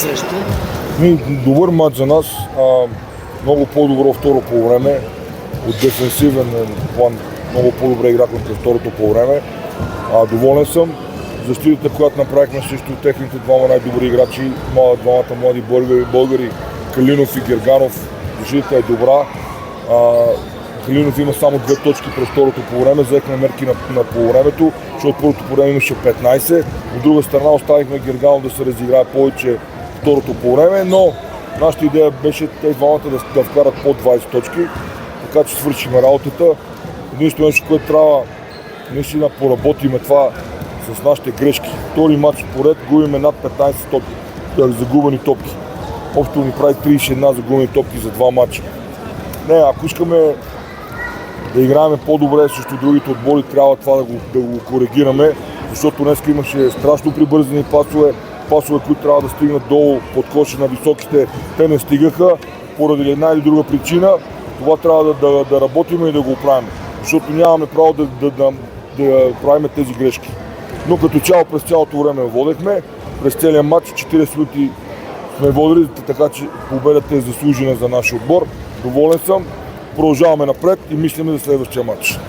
Срещу. Добър матч за нас. Много по-добро второ полувреме. От дефенсивен план много по-добре играхме през второто полувреме. Доволен съм. Защитата, която направихме срещу техните двама най-добри играчи, двамата млади българи, Калинов и Герганов. Защитата е добра. Калинов има само 2 точки през второто полувреме. Взехме мерки на полувремето, защото първото полувреме имаше 15. От друга страна оставихме Герганов да се разиграе повече второто полувреме, но нашата идея беше тези двамата да вкарат по 20 точки, така че свършиме работата. Единствено нещо, което трябва наистина поработиме това с нашите грешки. Втори матч поред губиме над 15 загубени топки. Общо ни прави 31 загубени топки за 2 матча. Ако искаме да играем по-добре срещу другите отбори, трябва това да го коригираме, защото днес имаше страшно прибързани пасове, които трябва да стигнат долу под коша на високите, те не стигаха поради една или друга причина. Това трябва да работим и да го оправим, защото нямаме право да правим тези грешки. Но като цяло през цялото време водехме, през целия матч 40 минути сме водили, така че победата е заслужена за нашия отбор. Доволен съм, продължаваме напред и мислиме за следващия матч.